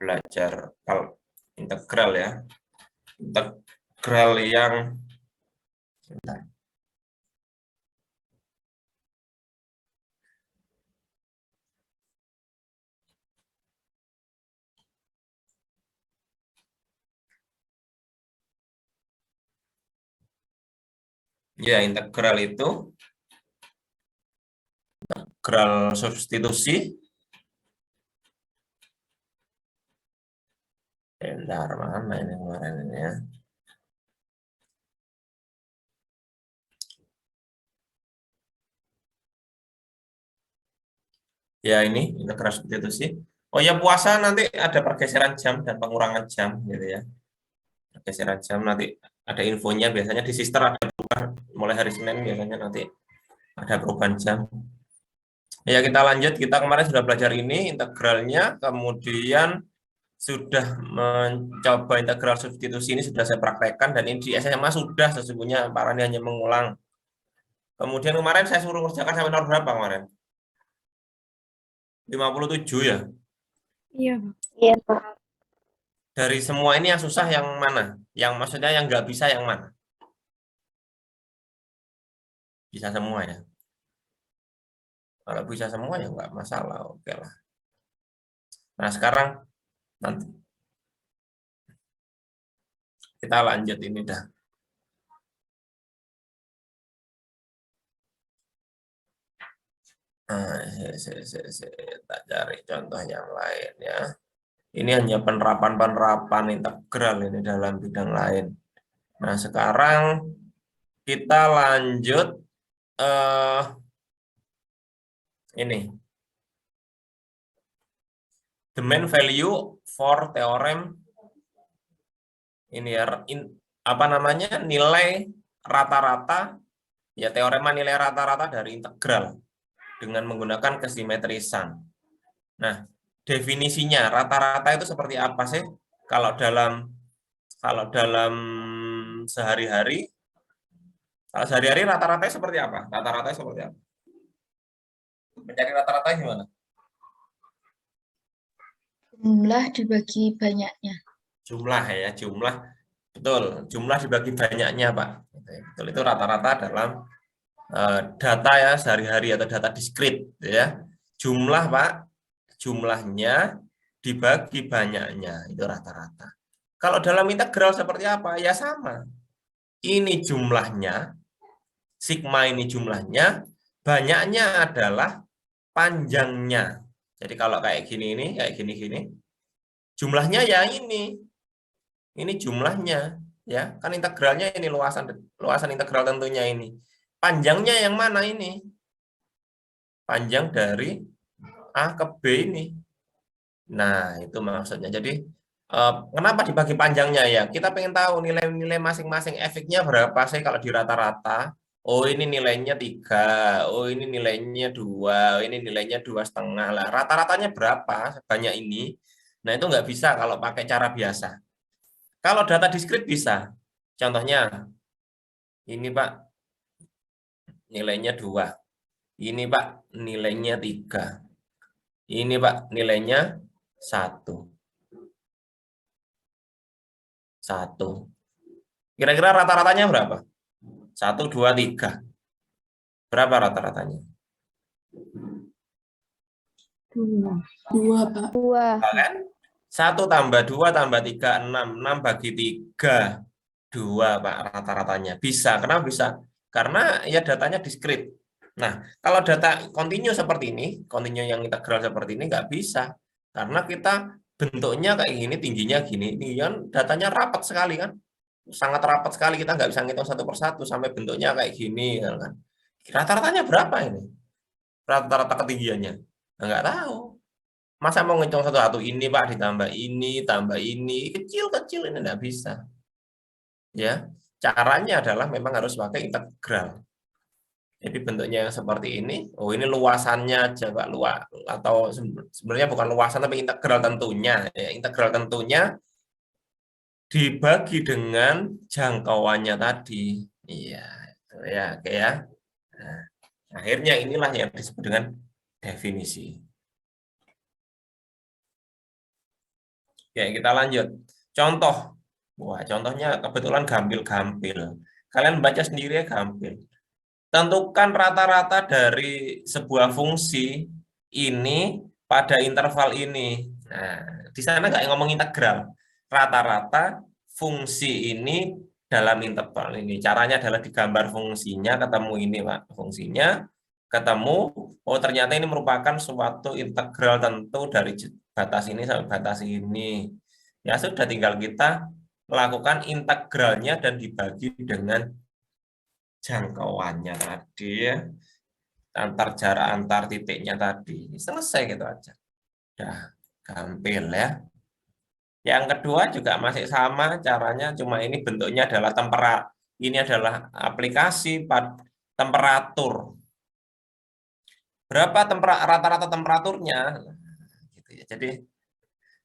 belajar integral ya. Integral yang ya, integral itu integral substitusi. Bentar, mana ini kemarin ini ya. Ya, ini integral substitusi. Oh ya, puasa nanti ada pergeseran jam dan pengurangan jam gitu ya. Pergeseran jam nanti ada infonya, biasanya di sister ada perubahan mulai hari Senin, biasanya nanti ada perubahan jam. Ya, kita lanjut. Kita kemarin sudah belajar ini integralnya, kemudian sudah mencoba integral substitusi ini sudah saya praktekkan, dan ini di SMA sudah sesungguhnya, Pak Rani hanya mengulang. Kemudian kemarin saya suruh kerjakan sampai nomor berapa kemarin? 57 ya? Iya, Pak. Iya, Pak. Dari semua ini yang susah yang mana? Yang maksudnya yang nggak bisa yang mana? Bisa semua ya? Kalau bisa semua ya nggak masalah, oke lah. Nah, sekarang nanti kita lanjut ini dah. Nah, tak cari contoh yang lain ya. Ini hanya penerapan-penerapan integral ini dalam bidang lain. Nah, sekarang kita lanjut ini. The main value for theorem ini ya, apa namanya, nilai rata-rata ya, teorema nilai rata-rata dari integral dengan menggunakan kesimetrisan. Nah, definisinya rata-rata itu seperti apa sih? Kalau dalam sehari-hari, kalau sehari-hari rata-rata seperti apa? Rata-rata seperti apa? Mencari rata-rata gimana? Jumlah dibagi banyaknya. Jumlah ya, jumlah. Betul, jumlah dibagi banyaknya, Pak. Betul, itu rata-rata dalam data ya sehari-hari atau data diskrit ya. Jumlah, Pak, jumlahnya dibagi banyaknya, itu rata-rata. Kalau dalam integral seperti apa? Ya sama. Ini jumlahnya, sigma ini jumlahnya, banyaknya adalah panjangnya. Jadi kalau kayak gini ini, kayak gini-gini, jumlahnya ya ini. Ini jumlahnya, ya. Kan integralnya ini luasan integral tentunya ini. Panjangnya yang mana ini? Panjang dari A ke B ini. Nah, itu maksudnya. Jadi, kenapa dibagi panjangnya ya? Kita pengen tahu nilai-nilai masing-masing efeknya berapa sih kalau di rata-rata. Oh, ini nilainya 3. Oh, ini nilainya 2. Oh, ini nilainya 2,5. Lah, rata-ratanya berapa sebanyak ini? Nah, itu nggak bisa kalau pakai cara biasa. Kalau data diskrit bisa. Contohnya, ini Pak, nilainya 2. Ini Pak, nilainya 3. Ini Pak, nilainya 1. 1. Kira-kira rata-ratanya berapa? 1, 2, 3. Berapa rata-ratanya? 2, Pak. 2. Kan? 1 tambah 2 tambah 3, 6. 6 bagi 3, 2, Pak, rata-ratanya. Bisa. Kenapa bisa? Karena ya datanya diskrit. Nah, kalau data kontinu seperti ini, kontinu yang integral seperti ini nggak bisa. Karena kita bentuknya kayak gini, tingginya gini. Ini kan datanya rapat sekali kan. Sangat rapat sekali, kita nggak bisa ngitung satu persatu sampai bentuknya kayak gini kan. Rata-ratanya berapa ini? Rata-rata ketinggiannya? Nggak tahu. Masa mau ngitung satu-satu, ini Pak ditambah ini, tambah ini, kecil-kecil ini nggak bisa. Ya, caranya adalah memang harus pakai integral. Jadi bentuknya yang seperti ini. Oh, ini luasannya aja Pak, luas, atau sebenarnya bukan luasan tapi integral tentunya. Ya, integral tentunya dibagi dengan jangkauannya tadi. Iya, itu ya, oke ya. Nah, akhirnya inilah yang disebut dengan definisi. Oke, kita lanjut. Contoh. Wah, contohnya kebetulan gampil-gampil. Kalian baca sendiri ya, gampil. Tentukan rata-rata dari sebuah fungsi ini pada interval ini. Nah, di sana nggak ngomong integral. Rata-rata fungsi ini dalam interval ini. Caranya adalah digambar fungsinya, ketemu ini, Pak. Fungsinya, ketemu, oh ternyata ini merupakan suatu integral tentu dari batas ini sampai batas ini. Ya sudah, tinggal kita lakukan integralnya dan dibagi dengan jangkauannya tadi ya, jarak antar titiknya tadi. Selesai gitu aja. Udah gampil ya. Yang kedua juga masih sama caranya, cuma ini bentuknya adalah ini adalah aplikasi temperatur. Berapa rata-rata temperaturnya? Gitu ya. Jadi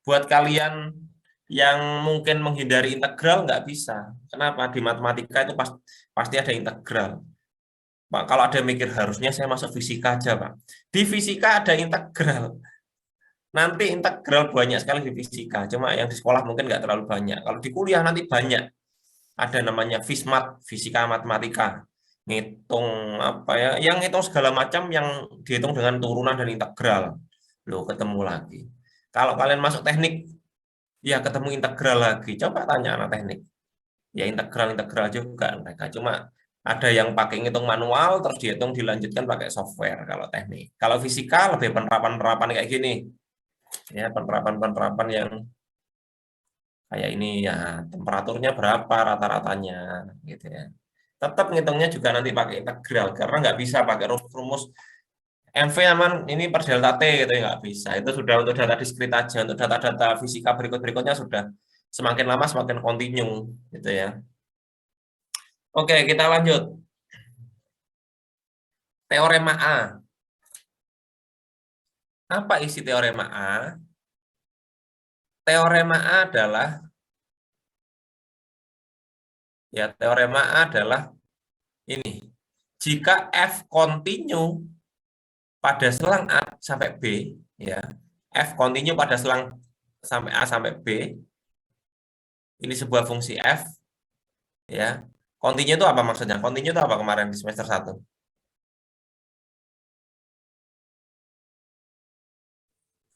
buat kalian yang mungkin menghindari integral nggak bisa. Kenapa? Di matematika itu pasti ada integral. Pak, kalau ada yang mikir harusnya saya masuk fisika aja, Pak. Di fisika ada integral. Nanti integral banyak sekali di fisika. Cuma yang di sekolah mungkin nggak terlalu banyak. Kalau di kuliah nanti banyak. Ada namanya FISMAT, fisika matematika. Ngitung apa ya? Yang ngitung segala macam yang dihitung dengan turunan dan integral. Loh, ketemu lagi. Kalau kalian masuk teknik, ya ketemu integral lagi. Coba tanya anak teknik. Ya integral juga mereka. Cuma ada yang pakai ngitung manual, terus dihitung dilanjutkan pakai software kalau teknik. Kalau fisika lebih penerapan-penerapan kayak gini. Ya, penerapan-penerapan yang kayak ini ya, temperaturnya berapa rata-ratanya gitu ya. Tetap ngitungnya juga nanti pakai integral karena nggak bisa pakai rumus MV aman ini per delta T gitu ya, nggak bisa. Itu sudah untuk data diskrit aja. Untuk data-data fisika berikut-berikutnya sudah semakin lama semakin kontinu gitu ya. Oke, kita lanjut. Teorema A. Apa isi teorema A? Teorema A adalah teorema A adalah ini. Jika F kontinu pada selang A sampai B, ya. F kontinu pada selang sampai A sampai B. Ini sebuah fungsi F, ya. Kontinu itu apa maksudnya? Kontinu itu apa kemarin di semester 1?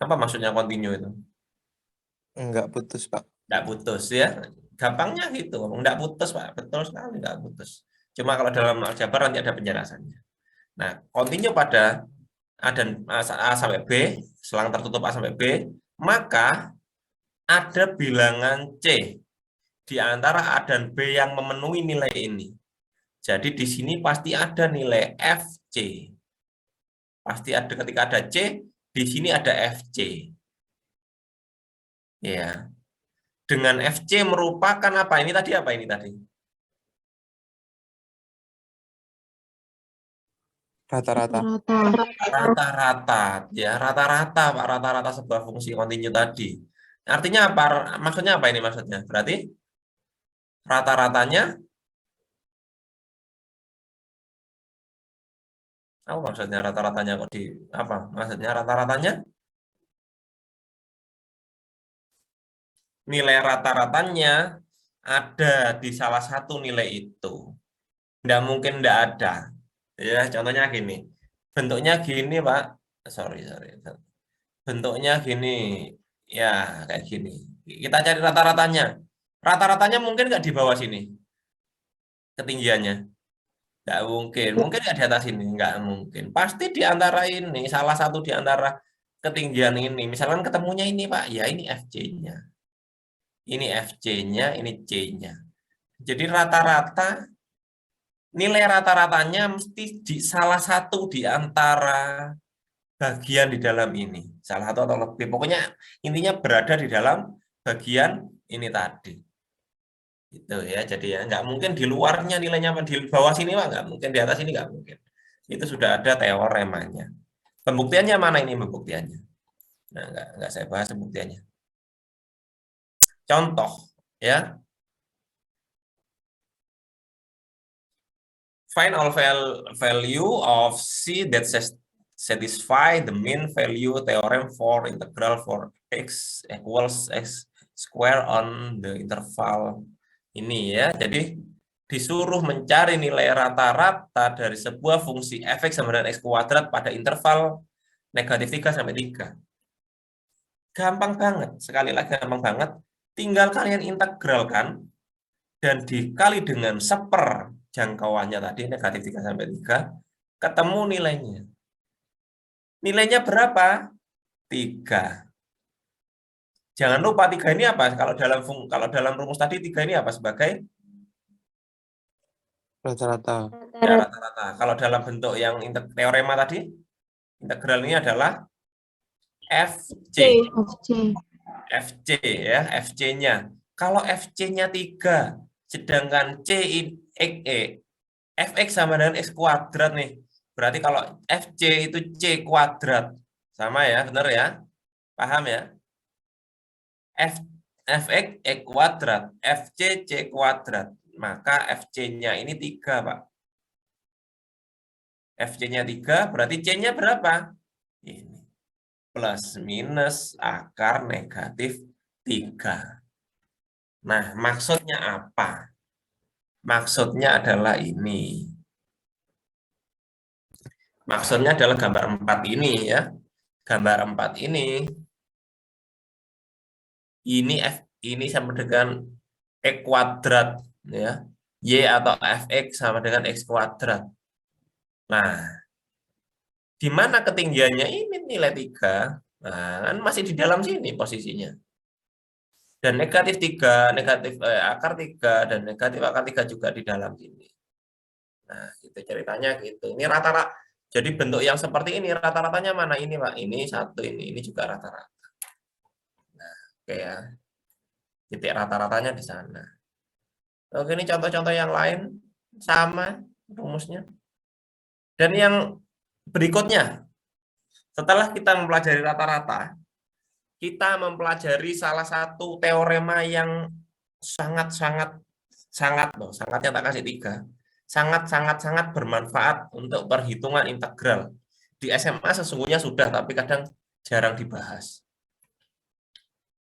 Apa maksudnya kontinu itu? Enggak putus, Pak. Enggak putus ya. Gampangnya gitu, enggak putus, Pak. Betul sekali, enggak putus. Cuma kalau dalam aljabar nanti ada penjelasannya. Nah, kontinu pada A dan A sampai B, selang tertutup A sampai B, maka ada bilangan C di antara A dan B yang memenuhi nilai ini. Jadi di sini pasti ada nilai FC. Pasti ada ketika ada C, di sini ada FC. Ya. Dengan FC merupakan apa? Ini tadi apa ini tadi? Rata-rata. Rata-rata, ya rata-rata, Pak, rata-rata sebuah fungsi kontinu tadi. Artinya apa? Maksudnya apa ini maksudnya? Berarti rata-ratanya apa maksudnya rata-ratanya kok di apa? Maksudnya rata-ratanya nilai rata-ratanya ada di salah satu nilai itu. Tidak mungkin tidak ada. Ya, contohnya gini. Bentuknya gini, Pak. Sorry. Bentuknya gini. Ya, kayak gini. Kita cari rata-ratanya. Rata-ratanya mungkin nggak di bawah sini ketinggiannya. Nggak mungkin. Mungkin nggak di atas ini. Nggak mungkin. Pasti di antara ini. Salah satu di antara ketinggian ini. Misalkan ketemunya ini, Pak. Ya, ini FC-nya. Ini FC-nya, ini C-nya. Jadi rata-rata, nilai rata-ratanya mesti di salah satu di antara bagian di dalam ini. Salah satu atau lebih. Pokoknya intinya berada di dalam bagian ini tadi. Itu ya, jadi ya nggak mungkin di luarnya nilainya di bawah sini Pak, nggak mungkin, di atas ini nggak mungkin. Itu sudah ada teoremanya. Pembuktiannya mana ini pembuktiannya? Nah, nggak saya bahas pembuktiannya. Contoh ya. Find all value of C that satisfy the mean value theorem for integral for x equals x square on the interval ini ya. Jadi disuruh mencari nilai rata-rata dari sebuah fungsi f(x) sama dengan x kuadrat pada interval negatif 3 sampai 3. Gampang banget, sekali lagi gampang banget. Tinggal kalian integralkan dan dikali dengan seper jangkauannya tadi negatif 3 sampai 3, ketemu nilainya. Nilainya berapa? 3. Jangan lupa 3 ini apa? Kalau dalam rumus tadi 3 ini apa sebagai Rata-rata. ya, rata-rata. Kalau dalam bentuk yang teorema tadi, integral ini adalah FC. FC ya, FC-nya. Kalau FC-nya 3, sedangkan fx sama dengan x kuadrat nih. Berarti kalau FC itu c kuadrat. Sama ya, benar ya? Paham ya? fx x kuadrat, fc c kuadrat. Maka FC-nya ini 3, Pak. FC-nya 3, berarti C-nya berapa? Ini. Plus minus akar negatif 3. Nah, maksudnya apa? Maksudnya adalah ini. Maksudnya adalah gambar 4 ini ya. Gambar 4 ini. Ini sama dengan x kuadrat ya. Y atau fx sama dengan x kuadrat. Nah, di mana ketinggiannya ini nilai 3? Nah, kan masih di dalam sini posisinya. Dan negatif 3, akar 3, dan negatif akar 3 juga di dalam sini. Nah, itu ceritanya gitu. Ini rata-rata. Jadi bentuk yang seperti ini rata-ratanya mana ini, Pak? Ini satu, ini juga rata-rata. Nah, oke ya. Titik rata-ratanya di sana. Oke, ini contoh-contoh yang lain sama rumusnya. Dan yang berikutnya, setelah kita mempelajari rata-rata, kita mempelajari salah satu teorema yang sangatnya tak kasih 3, sangat bermanfaat untuk perhitungan integral. Di SMA sesungguhnya sudah, tapi kadang jarang dibahas.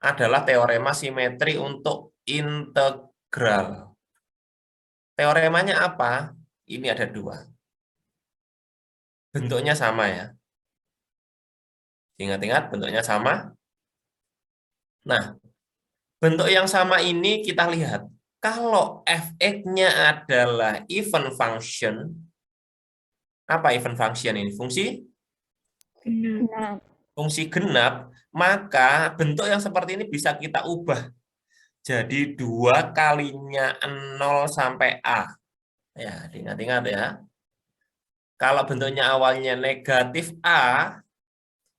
Adalah teorema simetri untuk integral. Teoremanya apa? Ini ada 2. Bentuknya sama ya. Ingat-ingat bentuknya sama. Nah, bentuk yang sama ini kita lihat. Kalau fx-nya adalah even function, apa even function ini? Fungsi genap, maka bentuk yang seperti ini bisa kita ubah. Jadi 2 kalinya 0 sampai A. Ya, ingat-ingat ya. Kalau bentuknya awalnya negatif A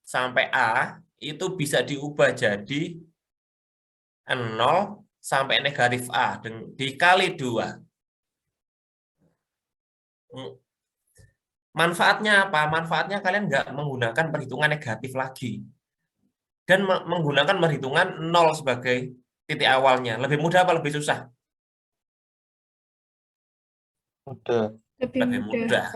sampai A, itu bisa diubah jadi 0 sampai negatif A dikali 2. Manfaatnya apa? Manfaatnya kalian nggak menggunakan perhitungan negatif lagi. Dan menggunakan perhitungan 0 sebagai titik awalnya. Lebih mudah apa lebih susah? Mudah. Lebih mudah.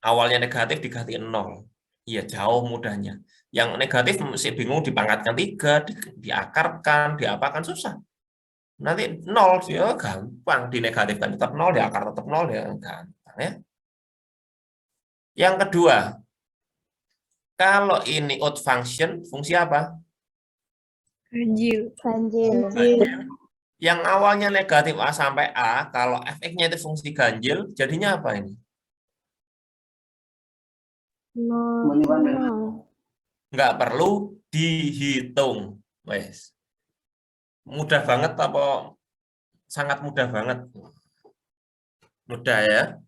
Awalnya negatif diganti 0. Iya, jauh mudahnya. Yang negatif masih bingung dipangkatkan 3, diakarkan, diapakan susah. Nanti 0 ya gampang, dinegatifkan tetap 0, diakar tetap 0 ya gampang ya. Yang kedua, kalau ini odd function, fungsi apa? Ganjil. Yang awalnya negatif A sampai A, kalau fx-nya itu fungsi ganjil, jadinya apa ini? Nggak perlu dihitung. Wes. Mudah banget apa? Sangat mudah banget. Mudah ya?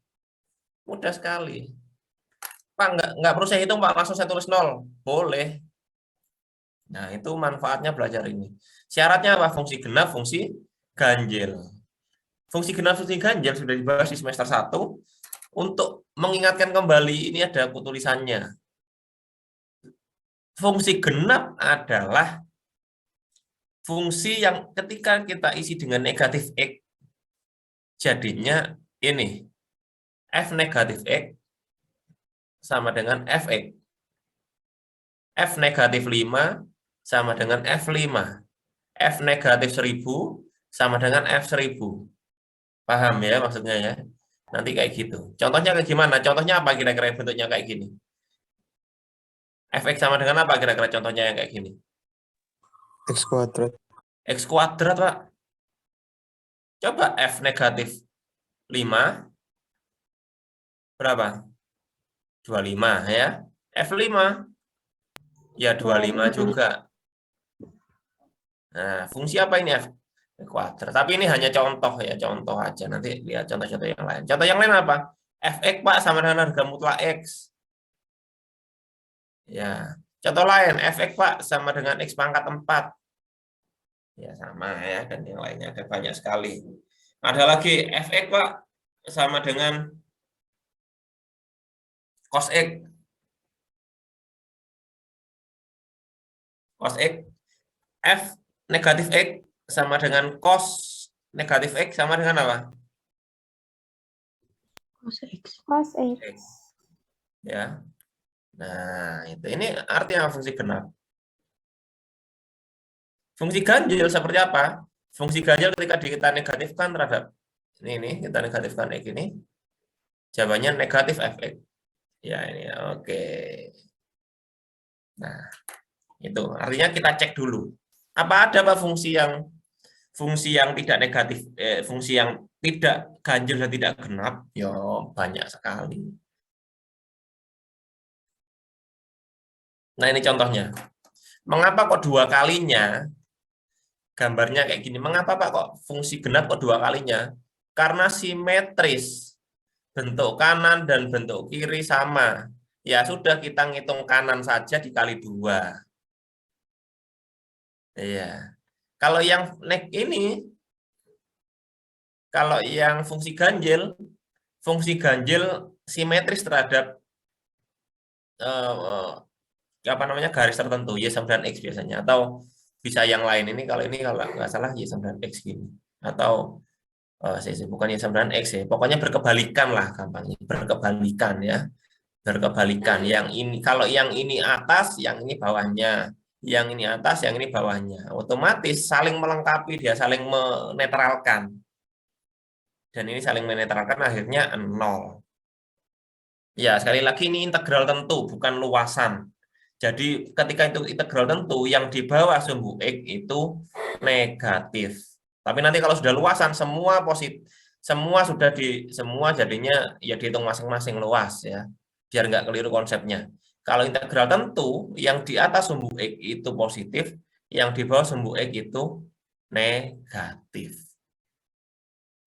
Mudah sekali. Pak, nggak perlu saya hitung, Pak. Langsung saya tulis 0. Boleh. Nah, itu manfaatnya belajar ini. Syaratnya apa? Fungsi genap, fungsi ganjil. Fungsi genap, fungsi ganjil sudah dibahas di semester 1. Untuk mengingatkan kembali, ini ada tulisannya. Fungsi genap adalah fungsi yang ketika kita isi dengan negatif X, jadinya ini. F negatif X sama dengan Fx. F negatif 5 sama dengan F5. F negatif 1000 sama dengan F1000. Paham ya maksudnya ya? Nanti kayak gitu. Contohnya kayak gimana? Contohnya apa kira-kira bentuknya kayak gini? Fx sama dengan apa kira-kira contohnya yang kayak gini? X kuadrat. X kuadrat, Pak. Coba F negatif 5. Berapa? 25 ya. F5. Ya 25 juga. Nah, fungsi apa ini F kuadrat? Tapi ini hanya contoh ya, contoh aja. Nanti lihat contoh-contoh yang lain. Contoh yang lain apa? Fx, Pak, sama dengan harga mutlak X. Ya. Contoh lain, Fx, Pak, sama dengan X pangkat 4. Ya, sama ya. Dan yang lainnya ada banyak sekali. Ada lagi Fx, Pak, sama dengan cos X. Cos X. F negatif X sama dengan cos negatif X sama dengan apa? Cos X. Cos X. X. Ya. Nah, ini artinya fungsi genap. Fungsi ganjil seperti apa? Fungsi ganjil ketika kita negatifkan terhadap ini kita negatifkan X ini, jawabannya negatif Fx. Ya, ini oke. Nah, itu artinya kita cek dulu. Apa ada Pak fungsi yang tidak negatif, fungsi yang tidak ganjil dan tidak genap? Ya, banyak sekali. Nah, ini contohnya. Mengapa kok dua kalinya? Gambarnya kayak gini. Mengapa Pak kok fungsi genap kok dua kalinya? Karena simetris. Bentuk kanan dan bentuk kiri sama. Ya sudah, kita ngitung kanan saja dikali 2. Iya. Kalau yang kalau yang fungsi ganjil simetris terhadap apa namanya garis tertentu, y sama dengan x biasanya, atau bisa yang lain. Ini kalau nggak salah y sama dengan x gini, atau bukan y sama dengan x ya, pokoknya berkebalikan lah gampangnya, berkebalikan ya, berkebalikan. Yang ini kalau yang ini atas, yang ini bawahnya, yang ini atas, yang ini bawahnya, otomatis saling melengkapi, dia saling menetralkan, dan ini saling menetralkan akhirnya 0. Ya, sekali lagi ini integral tentu, bukan luasan. Jadi ketika itu integral tentu, yang di bawah sumbu X itu negatif. Tapi nanti kalau sudah luasan, semua positif, semua jadinya ya dihitung masing-masing luas ya. Biar nggak keliru konsepnya. Kalau integral tentu, yang di atas sumbu X itu positif, yang di bawah sumbu X itu negatif.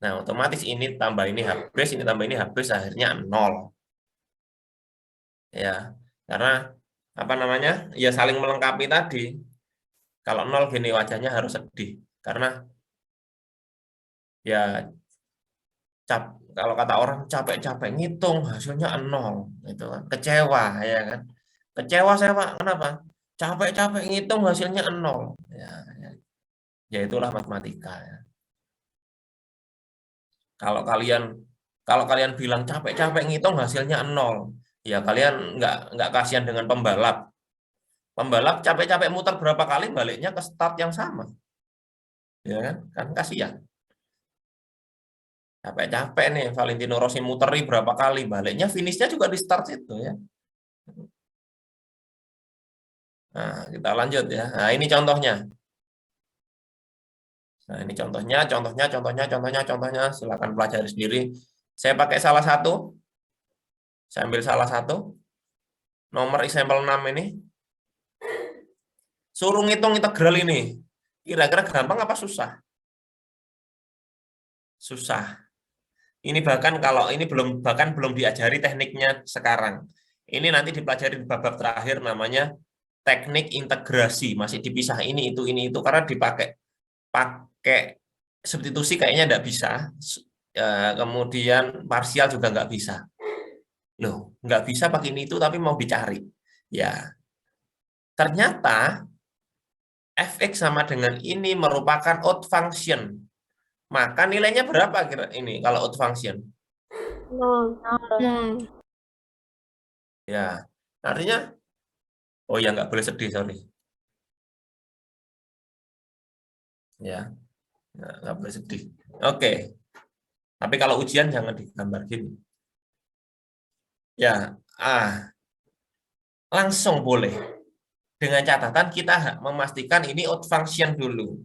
Nah, otomatis ini tambah ini habis, ini tambah ini habis, akhirnya 0. Ya, karena apa namanya? Ya saling melengkapi tadi. Kalau 0 gini wajahnya harus sedih karena ya kalau kata orang capek-capek ngitung hasilnya 0 gitu kan. Kecewa ya kan. Kecewa saya Pak, kenapa? Capek-capek ngitung hasilnya 0. Ya itulah matematika ya. Kalau kalian bilang capek-capek ngitung hasilnya 0, ya kalian nggak kasihan dengan pembalap. Pembalap capek-capek muter berapa kali baliknya ke start yang sama. Ya kan kasihan. Capek-capek nih Valentino Rossi muteri berapa kali baliknya finishnya juga di start itu ya. Nah, kita lanjut ya. Nah, ini contohnya. Nah, ini contohnya silakan pelajari sendiri. Saya pakai salah satu. Saya ambil salah satu. Nomor example 6 ini. Suruh ngitung integral ini. Kira-kira gampang apa susah? Susah. Ini bahkan kalau ini belum diajari tekniknya sekarang. Ini nanti dipelajari di bab terakhir namanya teknik integrasi. Masih dipisah ini itu karena pakai substitusi kayaknya enggak bisa. Kemudian parsial juga nggak bisa. Loh, nggak bisa pakai ini itu tapi mau dicari. Ya. Ternyata fx sama dengan ini merupakan odd function. Maka nilainya berapa kira ini kalau odd function? 0. Ya, artinya oh ya nggak boleh sedih, sorry. Ya, nggak boleh sedih. Oke. Tapi kalau ujian jangan digambar gini. Ya, langsung boleh. Dengan catatan kita memastikan ini out function dulu.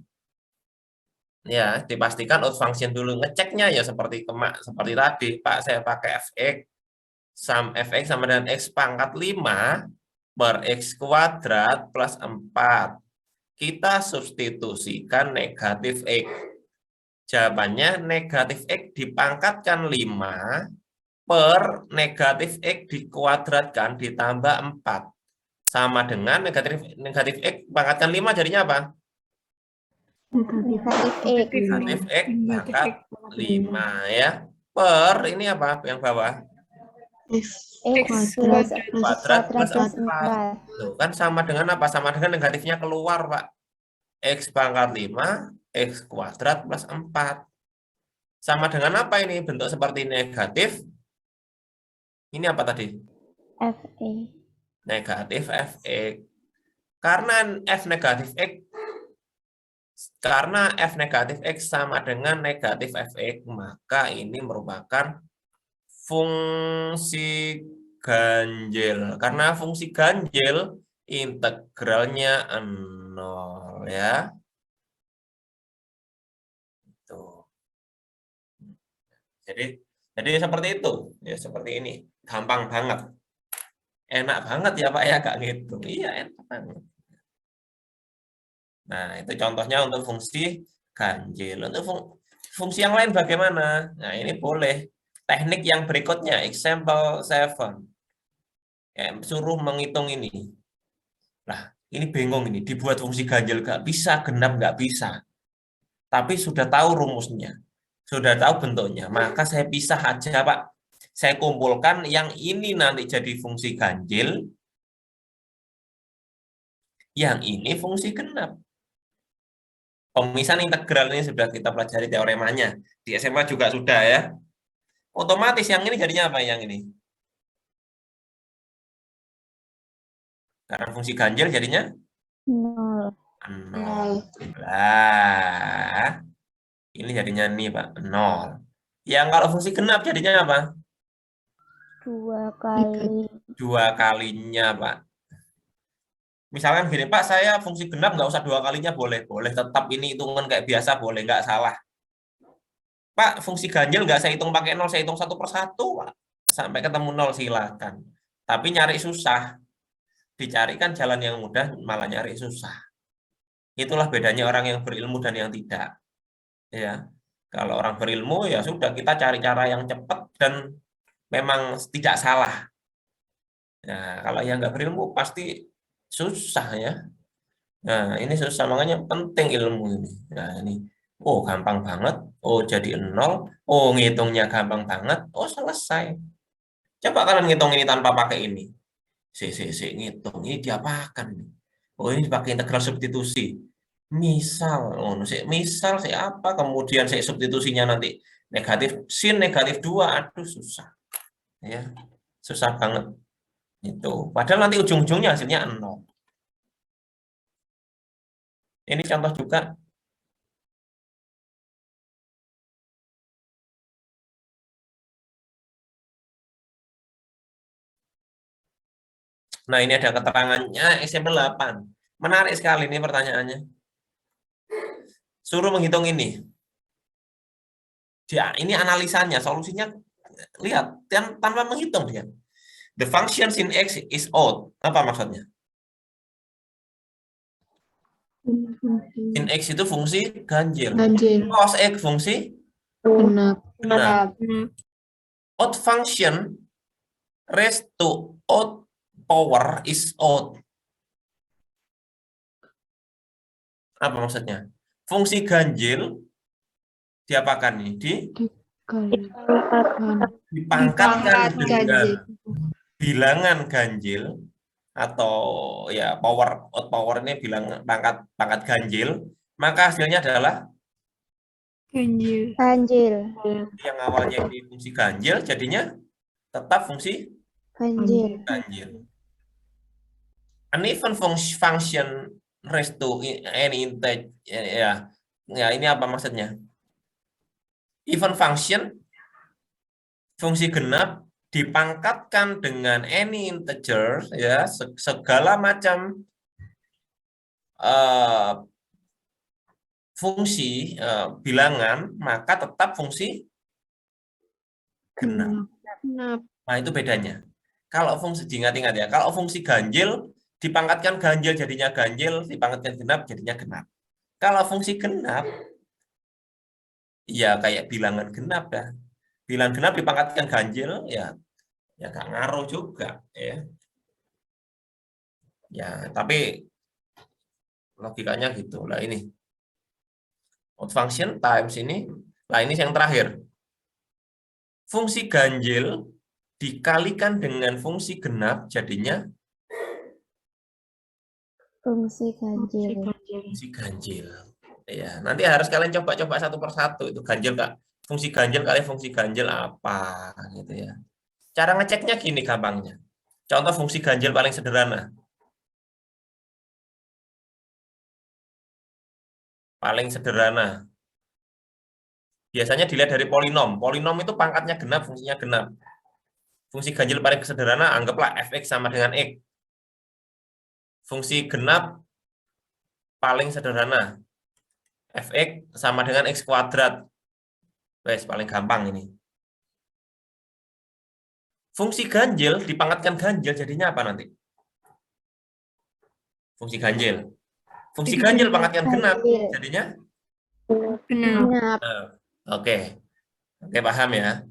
Ya, dipastikan out function dulu. Ngeceknya ya seperti seperti tadi, Pak, saya pakai fx sama dengan x pangkat 5 per x kuadrat plus 4. Kita substitusikan negatif x. Jawabannya negatif x dipangkatkan 5 per negatif x dikuadratkan ditambah 4. Sama dengan negatif x pangkatkan 5 jadinya apa? Negatif x pangkat 5 ya. Per ini apa yang bawah? X Kuadrat plus 4. Tuh, kan sama dengan apa? Sama dengan negatifnya keluar, Pak. X pangkat 5, X kuadrat plus 4. Sama dengan apa ini? Bentuk seperti negatif. Ini apa tadi? Negatif fx. Karena f negatif x sama dengan negatif fx, maka ini merupakan fungsi ganjil. Karena fungsi ganjil integralnya 0 ya. Tuh. Jadi seperti itu, ya seperti ini. Gampang banget. Enak banget ya Pak ya, gak ngitung. Iya, enak banget. Nah, itu contohnya untuk fungsi ganjil. Untuk fungsi yang lain bagaimana? Nah, ini boleh. Teknik yang berikutnya, example 7. Ya, suruh menghitung ini. Nah, ini bingung ini. Dibuat fungsi ganjil gak bisa, genap gak bisa. Tapi sudah tahu rumusnya. Sudah tahu bentuknya. Maka saya pisah aja, Pak. Saya kumpulkan yang ini nanti jadi fungsi ganjil. Yang ini fungsi genap. Pemisahan integral ini sudah kita pelajari teoremanya. Di SMA juga sudah ya. Otomatis yang ini jadinya apa yang ini? Karena fungsi ganjil jadinya 0. Lah. Ini jadinya nih Pak, 0. Yang kalau fungsi genap jadinya apa? 2 kali. 2 kalinya Pak. Misalkan gini Pak, saya fungsi genap nggak usah 2 kalinya boleh. Boleh tetap ini hitungan kayak biasa boleh, nggak salah. Pak, fungsi ganjil nggak saya hitung pakai 0, saya hitung 1 per 1 Pak. Sampai ketemu 0 silakan. Tapi nyari susah. Dicarikan jalan yang mudah malah nyari susah. Itulah bedanya orang yang berilmu dan yang tidak. Ya. Kalau orang berilmu ya sudah kita cari cara yang cepat dan memang tidak salah. Nah, kalau yang nggak berilmu pasti susah ya. Nah, ini susah makanya penting ilmu ini. Nah, ini oh gampang banget. Oh jadi 0. Oh ngitungnya gampang banget. Oh selesai. Coba kalian ngitung ini tanpa pakai ini. Ngitung ini diapakan ini? Oh ini pakai integral substitusi. Misal, misal saya apa? Kemudian saya substitusinya nanti negatif sin negatif 2. Aduh susah. Ya. Susah banget. Itu. Padahal nanti ujung-ujungnya hasilnya 0. Ini contoh juga. Nah, ini ada keterangannya example 8. Menarik sekali ini pertanyaannya. Suruh menghitung ini. Dia, ini analisanya, solusinya lihat tanpa menghitung dia. The function sin x is odd. Apa maksudnya? Sin x itu fungsi ganjil. Cos x fungsi Genap. genap. Odd function raised to odd power is odd. Apa maksudnya? Fungsi ganjil diapakan nih? Dipangkatkan dengan bilangan ganjil atau ya odd power ini bilang pangkat ganjil, maka hasilnya adalah Ganjil. yang awalnya ini fungsi ganjil jadinya tetap fungsi ganjil. An even function raised to any integer ya Ya, ini apa maksudnya? Even function, fungsi genap dipangkatkan dengan any integer, ya, segala macam fungsi bilangan, maka tetap fungsi genap. Genap. Nah, itu bedanya. Kalau fungsi, diingat-ingat ya, kalau fungsi ganjil dipangkatkan ganjil jadinya ganjil, dipangkatkan genap jadinya genap. Kalau fungsi genap, ya kayak bilangan genap ya. Bilangan genap dipangkatkan ganjil, ya nggak ngaruh juga ya. Ya, tapi logikanya gitu lah ini. Out function times ini. Nah, ini yang terakhir. Fungsi ganjil dikalikan dengan fungsi genap jadinya Fungsi ganjil. fungsi ganjil. Ya, nanti harus kalian coba-coba satu persatu itu ganjil Kak. Fungsi ganjil kali fungsi ganjil apa gitu ya. Cara ngeceknya gini gampangnya. Contoh fungsi ganjil paling sederhana. Paling sederhana. Biasanya dilihat dari polinom. Polinom itu pangkatnya genap, fungsinya genap. Fungsi ganjil paling sederhana anggaplah fx sama dengan x. Fungsi genap paling sederhana. Fx sama dengan x kuadrat. Wes, paling gampang ini. Fungsi ganjil dipangkatkan ganjil jadinya apa nanti? Fungsi ganjil. Fungsi ganjil pangkatkan genap jadinya? Genap. Genap. Oke. Oke, paham ya.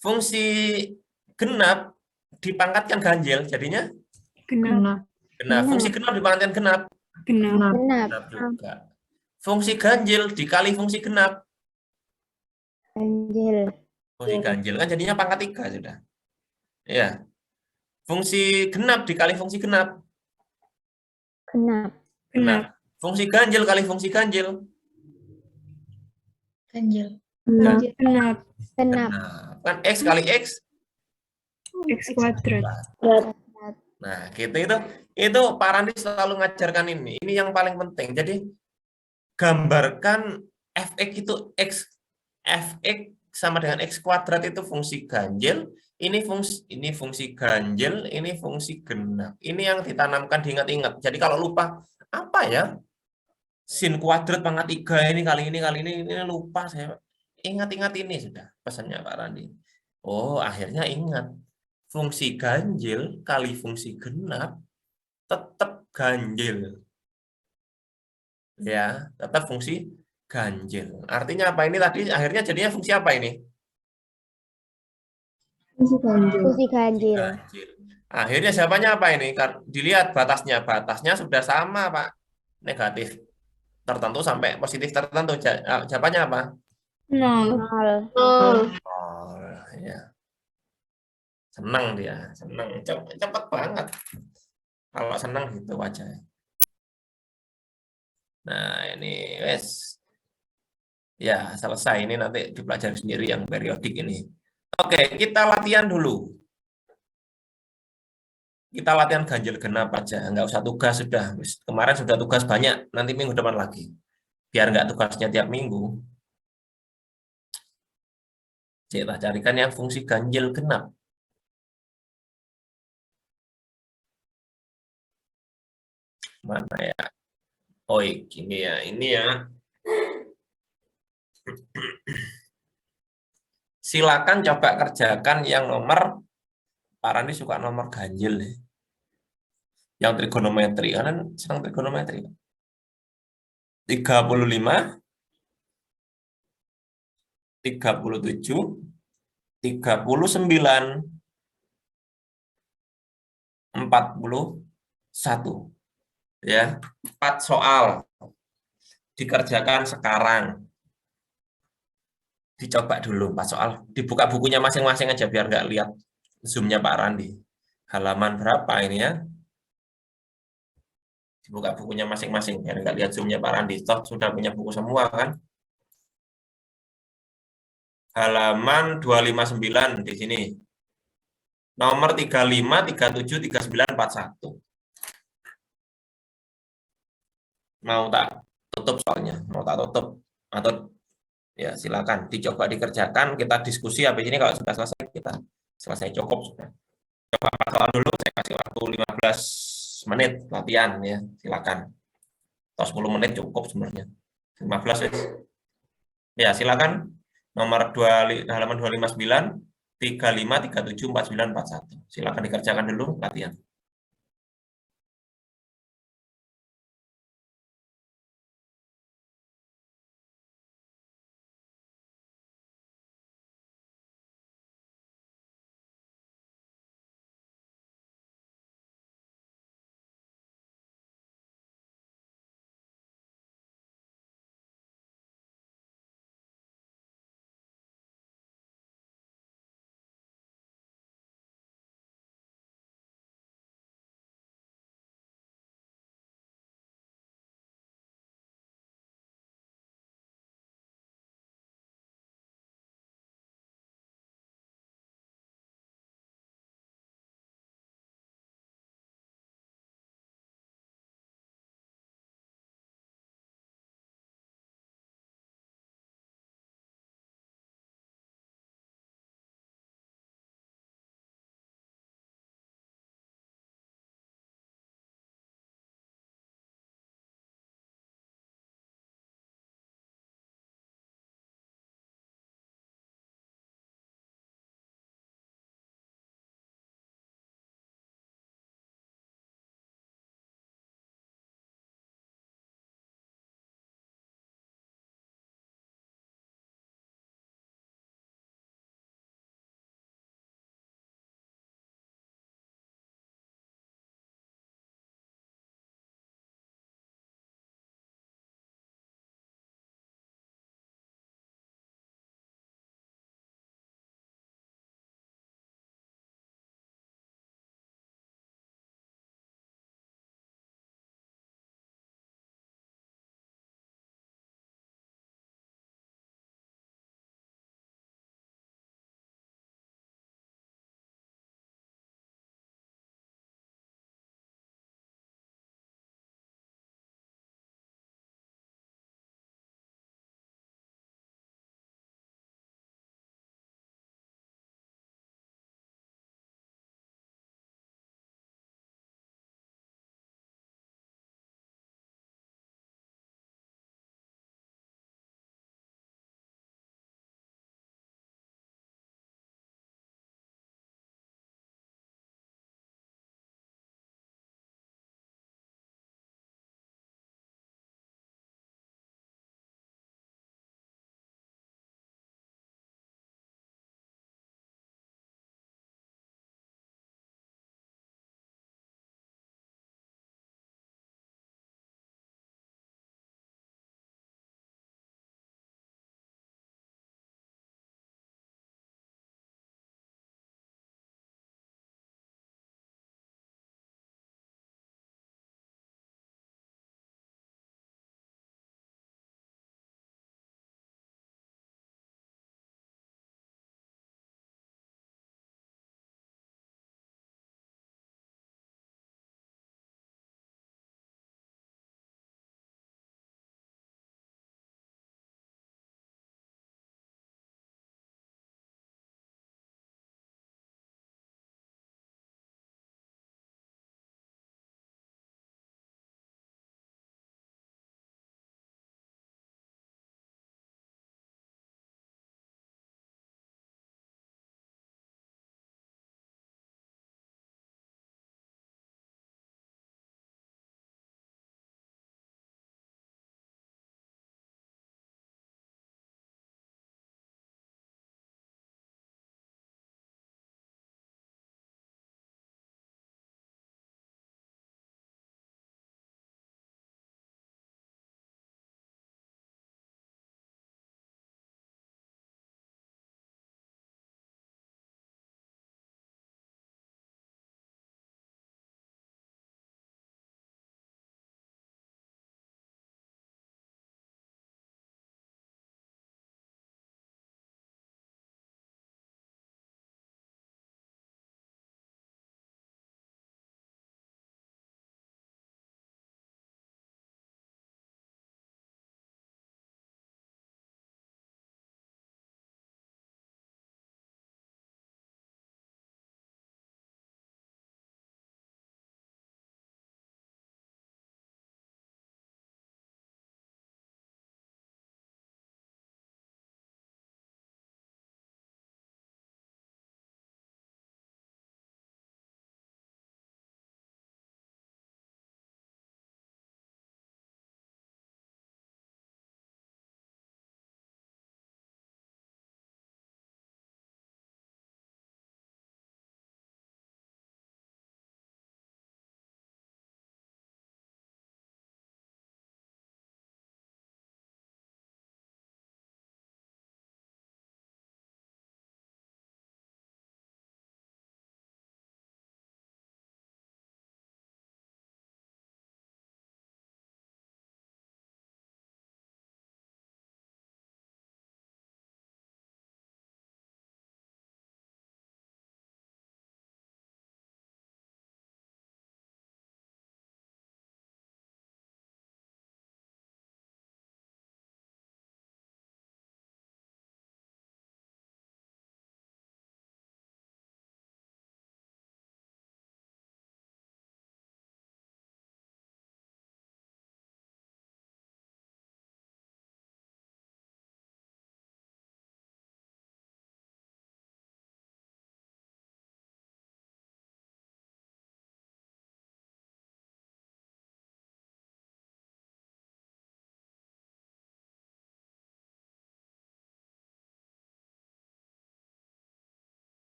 Fungsi genap dipangkatkan ganjil jadinya? Genap. Genap. Fungsi genap dipangkatkan genap? Genap. Genap. Genap juga. Fungsi ganjil dikali fungsi genap? Ganjil. Fungsi ganjil kan jadinya pangkat 3 sudah. Ya. Fungsi genap dikali fungsi genap? Genap. Genap. Fungsi ganjil kali fungsi ganjil? Ganjil. Genap. Genap. Genap. Kan x kali x? X kuadrat. Nah, gitu itu Pak Randi selalu ngajarkan ini. Ini yang paling penting. Jadi gambarkan fx itu fx sama dengan x kuadrat itu fungsi ganjil, ini fungsi ganjil, ini fungsi genap. Ini yang ditanamkan diingat-ingat. Jadi kalau lupa apa ya? Sin kuadrat pangkat 3 ini kali ini lupa saya. Ingat-ingat ini sudah pesannya Pak Randi. Oh, akhirnya ingat. Fungsi ganjil kali fungsi genap tetap ganjil. Ya, tetap fungsi ganjil. Artinya apa ini tadi? Akhirnya jadinya fungsi apa ini? Fungsi ganjil. Ganjil. Akhirnya jawabannya apa ini? Dilihat batasnya. Batasnya sudah sama, Pak. Negatif tertentu sampai positif tertentu. Jawabannya apa? 0. 0. Oh. Oh, ya. Senang dia, senang. Cepat banget. Kalau senang gitu wajahnya. Nah, ini wes. Ya, selesai. Ini nanti dipelajari sendiri yang periodik ini. Oke, kita latihan dulu. Kita latihan ganjil genap aja. Nggak usah tugas sudah. Kemarin sudah tugas banyak. Nanti minggu depan lagi. Biar nggak tugasnya tiap minggu. Kita carikan yang fungsi ganjil genap. Mana ya? Oh, ini ya. Ini ya. Silakan coba kerjakan yang nomor, Pak Randi suka nomor ganjil ya. Yang trigonometri, karena senang trigonometri. 35, 37, 39, 41. Ya, 4 soal dikerjakan sekarang. Dicoba dulu 4 soal. Dibuka bukunya masing-masing aja biar nggak lihat zoom-nya Pak Randi. Halaman berapa ini ya? Dibuka bukunya masing-masing biar nggak lihat zoom-nya Pak Randi. Toh sudah punya buku semua kan? Halaman 259 di sini. Nomor 35, 37, 39, 41. Mau tak tutup soalnya, mau tak tutup atau ya silakan dicoba dikerjakan, kita diskusi habis ini kalau sudah selesai kita selesai cukup sudah. Coba soal dulu, saya kasih waktu 15 menit latihan ya, silakan. Atau 10 menit cukup sebenarnya. 15 ya. Ya, silakan. Nomor 2 halaman 259 35 37 49 41. Silakan dikerjakan dulu latihan.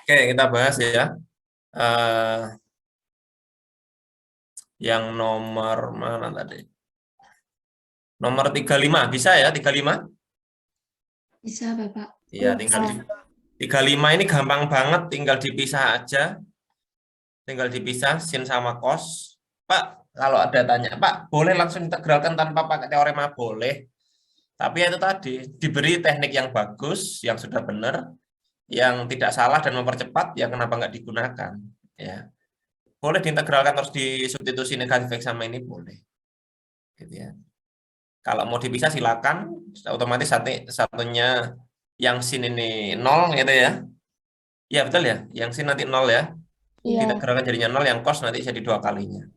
Oke, kita bahas ya. Yang nomor mana tadi? Nomor 35, bisa ya 35? Bisa, Bapak. Iya, tinggal 35 ini gampang banget, tinggal dipisah aja. Tinggal dipisah sin sama cos. Pak, kalau ada tanya, Pak, boleh langsung integralkan tanpa pakai teorema? Boleh. Tapi itu tadi, diberi teknik yang bagus, yang sudah benar, yang tidak salah dan mempercepat, ya kenapa nggak digunakan? Ya, boleh diintegralkan terus di substitusi negatif X sama ini, boleh. Gitu ya. Kalau mau dipisah silakan, otomatis satunya yang sin ini 0 gitu ya. Ya betul ya, yang sin nanti 0 ya. Iya. Diintegralkan jadinya 0, yang cos nanti jadi 2 kalinya.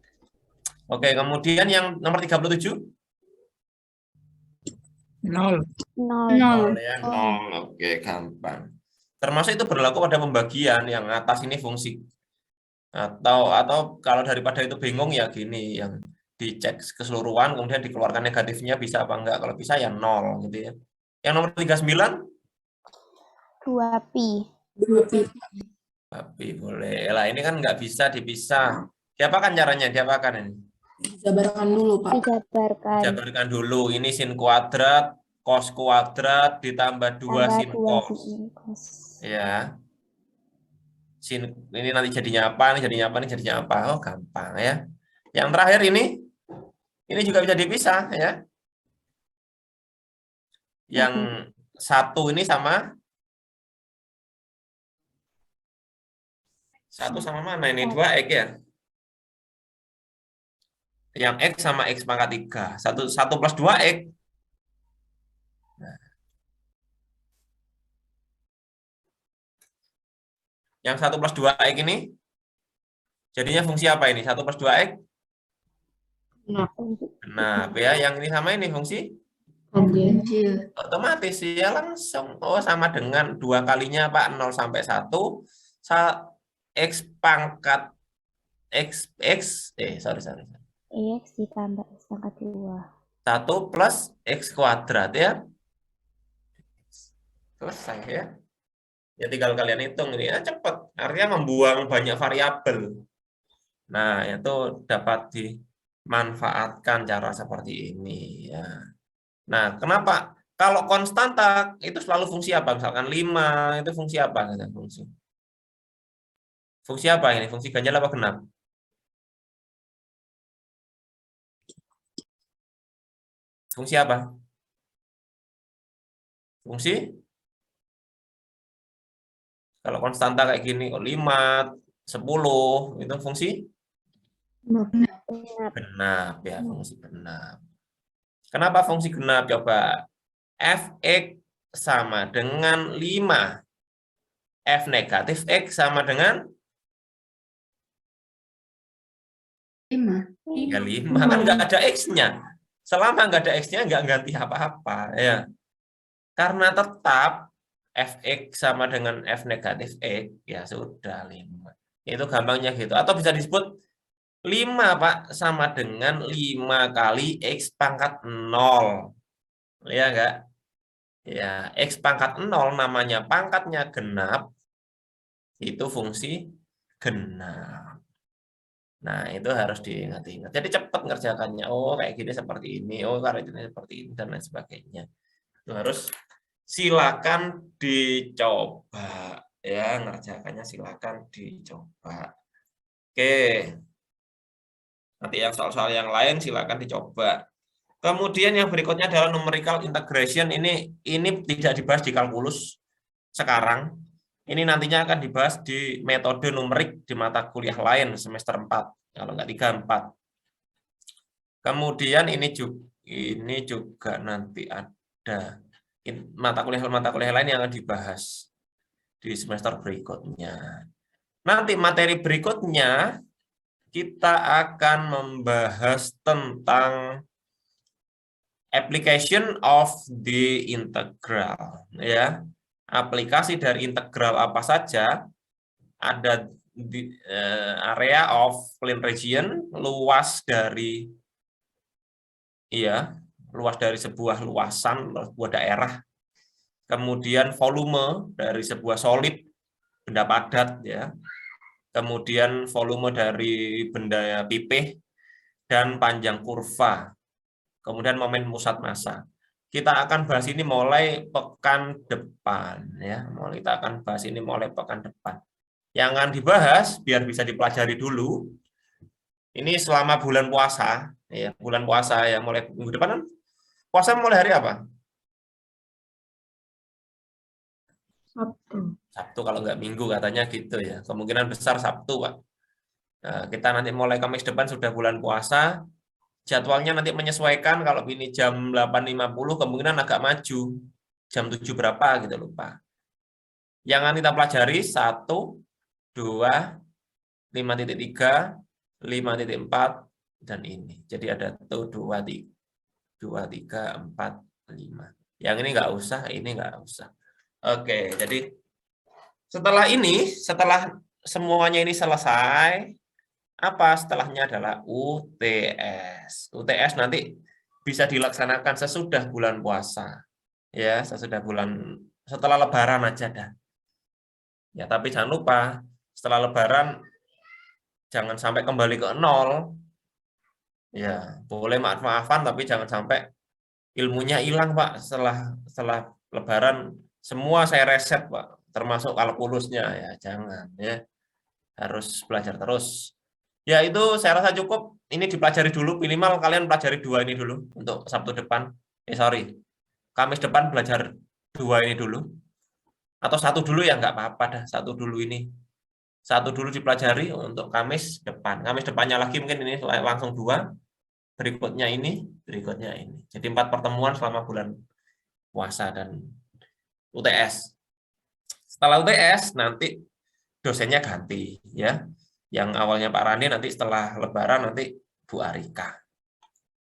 Oke, kemudian yang nomor 37? 0. 0. Ya, 0. Oke, gampang. Termasuk itu berlaku pada pembagian yang atas ini fungsi. Atau kalau daripada itu bingung ya gini, yang dicek keseluruhan kemudian dikeluarkan negatifnya bisa apa enggak. Kalau bisa ya 0 gitu ya. Yang nomor 39? 2pi. Tapi boleh. Lah ini kan nggak bisa dipisah. Diapakan caranya? Diapakan ini? Jabarkan dulu, Pak. Dijabarkan. Jabarkan dulu. Ini sin kuadrat, cos kuadrat ditambah 2 sin cos. Ya. Sin ini nanti jadinya apa? Ini jadinya apa? Ini jadinya apa? Oh, gampang ya. Yang terakhir ini juga bisa dipisah ya. Yang satu ini sama mana ini? 2x ya. Yang x sama x pangkat 3. 1 plus 2x. Nah. Yang 1 plus 2x ini jadinya fungsi apa ini? 1 plus 2x? Nah, ya yang ini sama ini fungsi? Ganjil. Otomatis ya langsung. Oh, sama dengan 2 kalinya Pak, 0 sampai 1. X pangkat X sorry. X ditambah X pangkat 2. 1 plus X kuadrat ya. Selesai ya. Ya tinggal kalian hitung ini ya, cepat. Artinya membuang banyak variabel. Nah, itu dapat dimanfaatkan cara seperti ini ya. Nah, kenapa? Kalau konstanta itu selalu fungsi apa? Misalkan 5 itu fungsi apa? Fungsi apa ini? Fungsi ganjil apa genap? Fungsi apa? Fungsi? Kalau konstanta kayak gini, 5, 10, itu fungsi? Genap ya, fungsi genap. Kenapa fungsi genap? Coba. Fx sama dengan 5. F negatif X sama dengan 5. ya 5. Kan nggak ada X-nya. Selama nggak ada X-nya, nggak ganti apa-apa. Ya. Karena tetap Fx sama dengan F negatif X, ya sudah 5. Itu gampangnya gitu. Atau bisa disebut 5, Pak, sama dengan 5 kali X pangkat 0. Ya enggak? Ya, X pangkat 0 namanya pangkatnya genap, itu fungsi genap. Nah, itu harus diingat-ingat. Jadi cepat ngerjakannya. Oh, kayak gini seperti ini. Oh, kayak gini seperti ini, dan lain sebagainya. Itu harus silakan dicoba. Ya, ngerjakannya silakan dicoba. Oke. Nanti yang soal-soal yang lain silakan dicoba. Kemudian yang berikutnya adalah numerical integration. Ini tidak dibahas di kalkulus sekarang. Ini nantinya akan dibahas di metode numerik di mata kuliah lain semester 4, kalau nggak 3, 4. Kemudian ini juga nanti ada mata kuliah lain yang akan dibahas di semester berikutnya. Nanti materi berikutnya kita akan membahas tentang application of the integral, ya. Aplikasi dari integral apa saja? Ada di area of plane region, luas dari sebuah luasan, sebuah daerah. Kemudian volume dari sebuah solid, benda padat ya. Kemudian volume dari benda pipih dan panjang kurva. Kemudian momen pusat massa. Kita akan bahas ini mulai pekan depan ya. Kita akan bahas ini mulai pekan depan. Yang akan dibahas biar bisa dipelajari dulu. Ini selama bulan puasa ya, bulan puasa yang mulai minggu depan kan. Puasa mulai hari apa? Sabtu. Sabtu kalau nggak minggu katanya gitu ya. Kemungkinan besar Sabtu, Pak. Nah, kita nanti mulai Kamis depan sudah bulan puasa. Jadwalnya nanti menyesuaikan, kalau ini jam 8.50 kemungkinan agak maju. Jam 7 berapa gitu lupa. Yang akan kita pelajari 1, 2, 5.3, 5.4 dan ini. Jadi ada 1, 2, 3, 4, 5. Yang ini nggak usah, ini nggak usah. Oke, jadi setelah semuanya ini selesai, apa setelahnya adalah UTS. UTS nanti bisa dilaksanakan sesudah bulan puasa. Ya, setelah lebaran aja dah. Ya, tapi jangan lupa setelah lebaran jangan sampai kembali ke 0. Ya, boleh maaf-maafan tapi jangan sampai ilmunya hilang, Pak. Setelah lebaran semua saya reset, Pak, termasuk kalkulusnya ya, jangan ya. Harus belajar terus. Ya, itu saya rasa cukup. Ini dipelajari dulu, minimal kalian pelajari 2 ini dulu untuk Sabtu depan. Kamis depan belajar 2 ini dulu. Atau 1 dulu ya nggak apa-apa dah, 1 dulu ini. 1 dulu dipelajari untuk Kamis depan. Kamis depannya lagi mungkin ini langsung 2. Berikutnya ini. Jadi 4 pertemuan selama bulan puasa dan UTS. Setelah UTS nanti dosennya ganti ya. Yang awalnya Pak Randi nanti setelah lebaran nanti Bu Arika.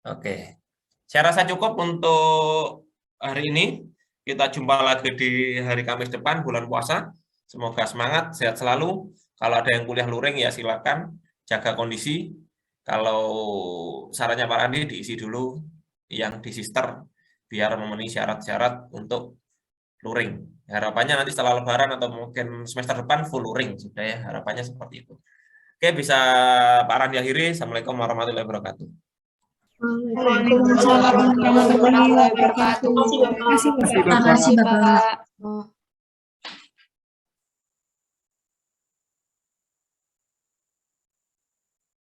Oke. Saya rasa cukup untuk hari ini. Kita jumpa lagi di hari Kamis depan bulan puasa. Semoga semangat, sehat selalu. Kalau ada yang kuliah luring ya silakan jaga kondisi. Kalau sarannya Pak Randi diisi dulu yang di sister biar memenuhi syarat-syarat untuk luring. Harapannya nanti setelah lebaran atau mungkin semester depan full luring sudah ya, harapannya seperti itu. Oke, bisa Pak Randi akhiri. Assalamualaikum warahmatullahi wabarakatuh. Waalaikumsalam warahmatullahi wabarakatuh. Terima kasih, Bapak.